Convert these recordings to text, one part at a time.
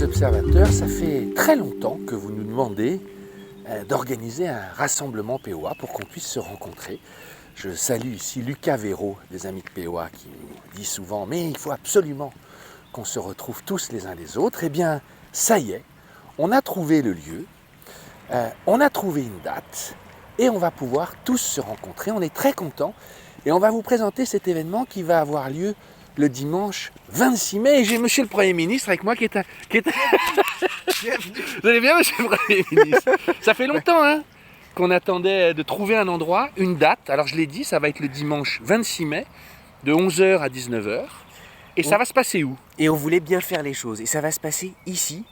petits observateurs, ça fait très longtemps que vous nous demandez d'organiser un rassemblement POA pour qu'on puisse se rencontrer. Je salue ici Lucas Véraud, des amis de POA, qui nous dit souvent « mais il faut absolument qu'on se retrouve tous les uns les autres ». Eh bien, ça y est, on a trouvé le lieu, on a trouvé une date et on va pouvoir tous se rencontrer. On est très contents et on va vous présenter cet événement qui va avoir lieu le dimanche 26 mai. Et j'ai monsieur le Premier ministre avec moi qui est à... Vous allez bien, monsieur le Premier ministre? Ça fait longtemps qu'on attendait de trouver un endroit, une date. Alors je l'ai dit, ça va être le dimanche 26 mai, de 11h à 19h. Et ça va se passer où? Et on voulait bien faire les choses. Et ça va se passer ici,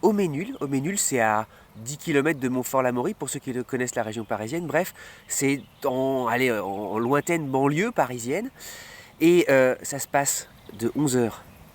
au Ménul. Au Ménul, c'est à 10 km de Montfort-l'Amaury, pour ceux qui connaissent la région parisienne. Bref, c'est en lointaine banlieue parisienne. Et ça se passe de 11h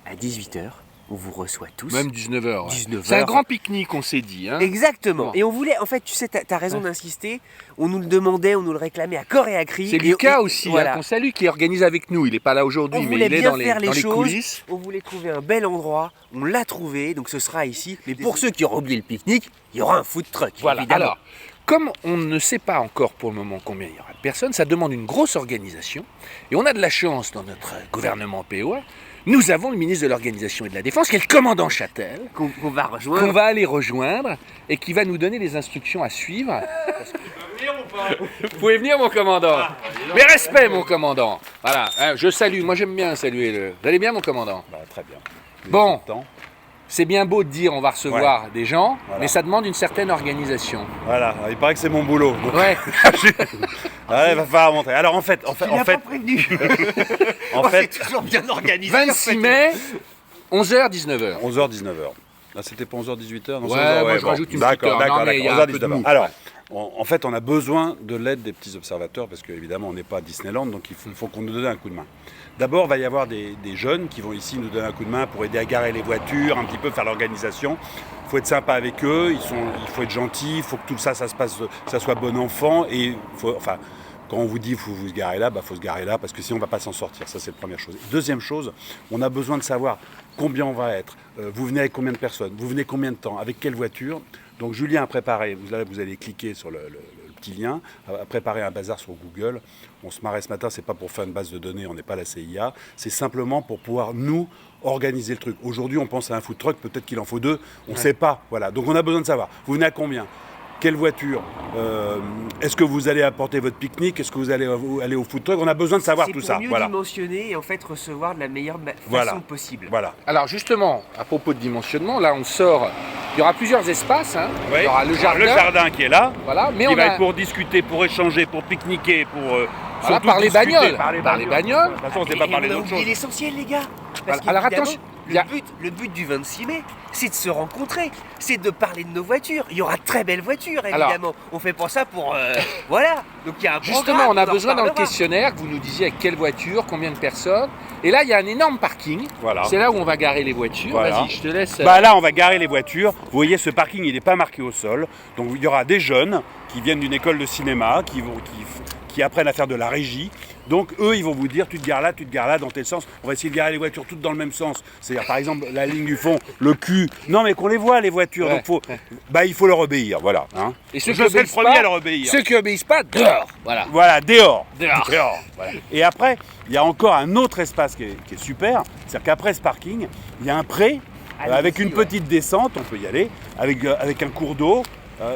à 18h. On vous reçoit tous. Même 19h. Ouais. 19h. C'est un grand pique-nique, on s'est dit. Exactement. Bon. Et on voulait, en fait, tu sais, t'as raison d'insister. On nous le demandait, on nous le réclamait à corps et à cri. C'est Lucas aussi, voilà, qu'on salue, qui organise avec nous. Il n'est pas là aujourd'hui, mais il est dans les coulisses. On voulait trouver un bel endroit. On l'a trouvé, donc ce sera ici. Mais pour ceux qui auront oublié le pique-nique, il y aura un food truck. Voilà. Évidemment. Alors, comme on ne sait pas encore pour le moment combien il y aura de personnes, ça demande une grosse organisation. Et on a de la chance dans notre gouvernement POA. Nous avons le ministre de l'Organisation et de la Défense, qui est le commandant Châtel, qu'on va rejoindre. Qu'on va aller rejoindre et qui va nous donner les instructions à suivre. Vous pouvez venir, mon commandant. Mais respect, mon commandant. Voilà, je salue. Moi, j'aime bien saluer le. Vous allez bien, mon commandant? Très bien. Bon. C'est bien beau de dire on va recevoir des gens, voilà, mais ça demande une certaine organisation. Voilà, il paraît que c'est mon boulot. Donc... Ouais. Il va falloir montrer. Alors en fait, pas prévenu. C'est toujours bien organisé. 26 mai, 11h, 19h. 11h, 19h. Là, c'était pas 11h, 18h? Non, moi je rajoute une petite heure. D'accord. 11h, 19h. Alors, ouais. En fait, on a besoin de l'aide des petits observateurs parce qu'évidemment, on n'est pas à Disneyland, donc il faut qu'on nous donne un coup de main. D'abord, il va y avoir des jeunes qui vont ici nous donner un coup de main pour aider à garer les voitures, un petit peu faire l'organisation. Il faut être sympa avec eux, il faut être gentil, il faut que tout ça se passe, ça soit bon enfant. Et quand on vous dit qu'il faut vous garer là, faut se garer là parce que sinon on ne va pas s'en sortir. Ça, c'est la première chose. Deuxième chose, on a besoin de savoir combien on va être. Vous venez avec combien de personnes? Vous venez combien de temps? Avec quelle voiture? Donc Julien a préparé, vous allez cliquer sur le petit lien, a préparé un bazar sur Google. On se marrait ce matin, c'est pas pour faire une base de données, on n'est pas la CIA, c'est simplement pour pouvoir nous organiser le truc. Aujourd'hui, on pense à un food truck, peut-être qu'il en faut deux, on ne sait pas. Voilà. Donc on a besoin de savoir, vous venez à combien? Quelle voiture? Est-ce que vous allez apporter votre pique-nique? Est-ce que vous allez aller au food truck? On a besoin de savoir tout ça. C'est pour mieux dimensionner et en fait recevoir de la meilleure façon possible. Voilà. Alors justement, à propos de dimensionnement, là on sort, il y aura plusieurs espaces. Oui. Il y aura le jardin qui est là, voilà, mais qui va être pour discuter, pour échanger, pour pique-niquer, pour par les bagnoles. Par les bagnoles. De toute façon, on ne sait pas parler d'autre chose. On a oublié l'essentiel, les gars. Parce Alors attention. Le but du 26 mai, c'est de se rencontrer, c'est de parler de nos voitures. Il y aura de très belles voitures, évidemment. Alors, on fait pas ça pour... voilà. Donc il y a un justement, on a besoin dans le questionnaire que vous nous disiez avec quelle voiture, combien de personnes. Et là, il y a un énorme parking. Voilà. C'est là où on va garer les voitures. Voilà. Vas-y, je te laisse... Là, on va garer les voitures. Vous voyez, ce parking, il n'est pas marqué au sol. Donc il y aura des jeunes qui viennent d'une école de cinéma, qui apprennent à faire de la régie. Donc eux, ils vont vous dire, tu te gares là, dans tel sens. On va essayer de garer les voitures toutes dans le même sens. C'est-à-dire, par exemple, la ligne du fond, le cul. Non, mais qu'on les voit, les voitures. Ouais. Donc il faut leur obéir, voilà. Et ceux je serai le premier à leur obéir. Ceux qui obéissent pas, dehors. Voilà, dehors. Voilà. Et après, il y a encore un autre espace qui est super. C'est-à-dire qu'après ce parking, il y a un pré avec une petite descente, on peut y aller, avec un cours d'eau.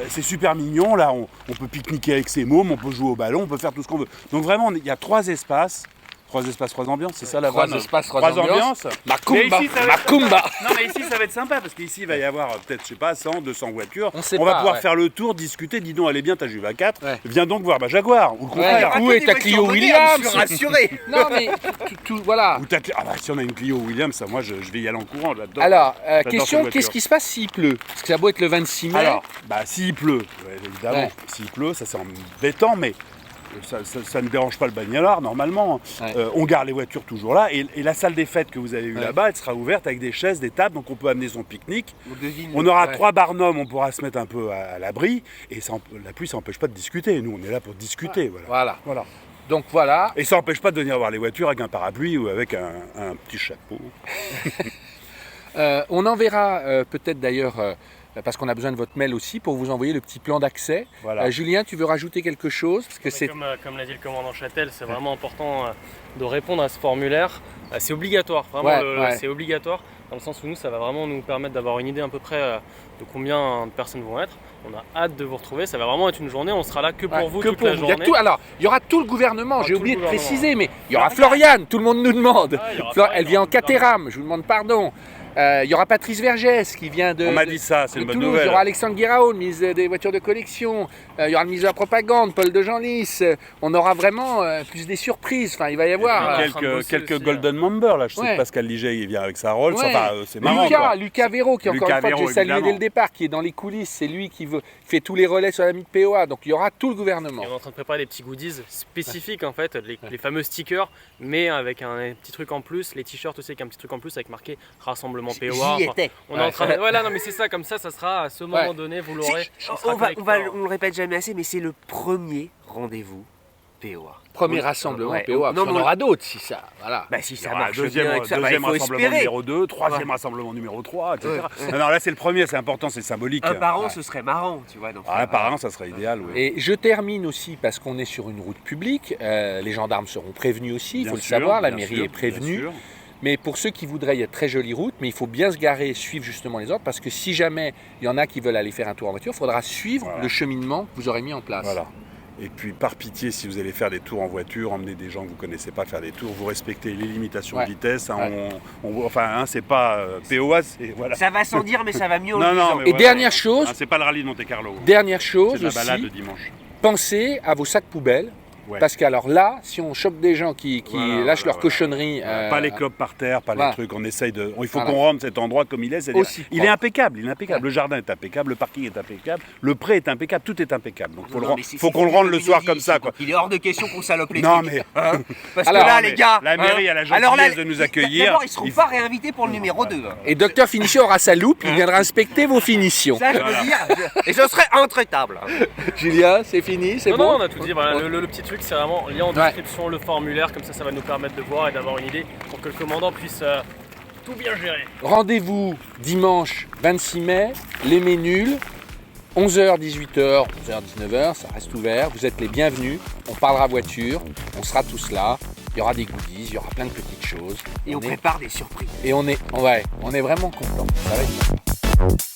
C'est super mignon, là on peut pique-niquer avec ses mômes, on peut jouer au ballon, on peut faire tout ce qu'on veut. Donc vraiment, il y a trois espaces, trois ambiances, c'est ça la vanne? Trois espaces, trois ambiances. Macumba. Non mais ici ça va être sympa, parce qu'ici il va y avoir peut-être, je sais pas, 100, 200 voitures. On va pouvoir faire le tour, discuter, dis donc, elle est bien ta Juve A4, viens donc voir ma Jaguar, ou le contraire. Où est ta Clio Williams? Je suis rassuré. Non mais, voilà. Si on a une Clio Williams, ça, moi je vais y aller en courant, j'adore. Alors, question, qu'est-ce qui se passe s'il pleut? Parce que ça a beau être le 26 mai. Alors, s'il pleut, évidemment, s'il pleut, ça c'est embêtant, mais ça ne dérange pas le bagnolard normalement. On gare les voitures toujours là, et la salle des fêtes que vous avez eue là-bas, elle sera ouverte avec des chaises, des tables, donc on peut amener son pique-nique. On aura 3 barnums, on pourra se mettre un peu à l'abri, et la pluie ça n'empêche pas de discuter. Nous on est là pour discuter. Voilà. Donc voilà. Et ça n'empêche pas de venir voir les voitures avec un parapluie ou avec un petit chapeau. On enverra peut-être d'ailleurs, parce qu'on a besoin de votre mail aussi, pour vous envoyer le petit plan d'accès. Voilà. Julien, tu veux rajouter quelque chose parce que c'est... Comme l'a dit le commandant Châtel, c'est vraiment important de répondre à ce formulaire. C'est obligatoire, vraiment, c'est obligatoire, dans le sens où nous, ça va vraiment nous permettre d'avoir une idée à peu près de combien de personnes vont être. On a hâte de vous retrouver, ça va vraiment être une journée, on sera là que pour vous toute la journée. Il y aura tout le gouvernement, j'ai oublié de préciser, mais il y aura Florian. Floriane, tout le monde nous demande. Elle vient en Florian. Caterham, je vous demande pardon. Il y aura Patrice Vergès qui vient de... On m'a dit ça, c'est de une bonne Toulouse. nouvelle. Il y aura Alexandre Guiraud, le ministre des voitures de collection. Il y aura le ministre de la propagande, Paul de Genlis. On aura vraiment plus des surprises. Enfin, il va y avoir... Quelques Golden Members, là. Je sais que Pascal Liget, il vient avec sa Rolls. Enfin, c'est marrant, quoi. Lucas Véro, qui encore une fois, que j'ai salué dès le départ, qui est dans les coulisses. C'est lui qui fait tous les relais sur la mythe POA. Donc, il y aura tout le gouvernement. Et on est en train de préparer des petits goodies spécifiques, en fait, les fameux stickers, mais avec un petit truc en plus. Les t-shirts aussi, avec un petit truc en plus, avec marqué Rassemblement POA. On est en train de... Voilà, non mais c'est ça, comme ça sera à ce moment donné, vous l'aurez. On le répète jamais assez, mais c'est le premier rendez-vous POA. Premier rassemblement POA, on aura d'autres si ça. Voilà. Bah, si ça Il y aura marche deuxième bien avec ça, deuxième il faut rassemblement espérer. numéro 2, troisième rassemblement numéro 3, etc. Non, là c'est le premier, c'est important, c'est symbolique. Un par an, ce serait marrant, tu vois. Donc, Un par an, ça serait idéal, oui. Et je termine aussi parce qu'on est sur une route publique. Les gendarmes seront prévenus aussi, il faut le savoir, la mairie est prévenue. Mais pour ceux qui voudraient, il y a de très jolies routes, mais il faut bien se garer et suivre justement les ordres, parce que si jamais il y en a qui veulent aller faire un tour en voiture, il faudra suivre le cheminement que vous aurez mis en place. Voilà. Et puis par pitié, si vous allez faire des tours en voiture, emmenez des gens que vous ne connaissez pas faire des tours, vous respectez les limitations de vitesse. C'est pas POA, c'est... Voilà. ça va sans dire, mais ça va mieux en Non, le disant. mais Et dernière chose, c'est pas le rallye de Monte-Carlo. dernière C'est chose de la balade de aussi, dimanche. pensez à vos sacs poubelles. Parce qu'alors là, si on chope des gens qui lâchent leur cochonnerie... Pas les clopes par terre, pas les trucs, on essaye de... Il faut qu'on rende cet endroit comme il est. Il est impeccable, Le jardin est impeccable, le parking est impeccable, le pré est impeccable, tout est impeccable. Donc il faut qu'on le rende le soir comme ça, quoi. Il est hors de question qu'on salope les Non, trucs. mais... Parce que là, les gars... La mairie a la gentillesse de nous accueillir. D'abord, ils ne seront pas réinvités pour le numéro 2. Et Docteur Finition aura sa loupe, il viendra inspecter vos finitions. Ça, je veux dire. Et ce serait intraitable. Julien, c'est fini, c'est bon? Non, on a tout dit. Voilà, le petit truc, c'est vraiment lien en description, le formulaire, comme ça va nous permettre de voir et d'avoir une idée pour que le commandant puisse tout bien gérer. Rendez-vous dimanche 26 mai, les Ménules, 11h, 18h, 11h, 19h, ça reste ouvert. Vous êtes les bienvenus, on parlera voiture, on sera tous là. Il y aura des goodies, il y aura plein de petites choses. Et on prépare des surprises. Et on est vraiment contents. Ça va être sympa.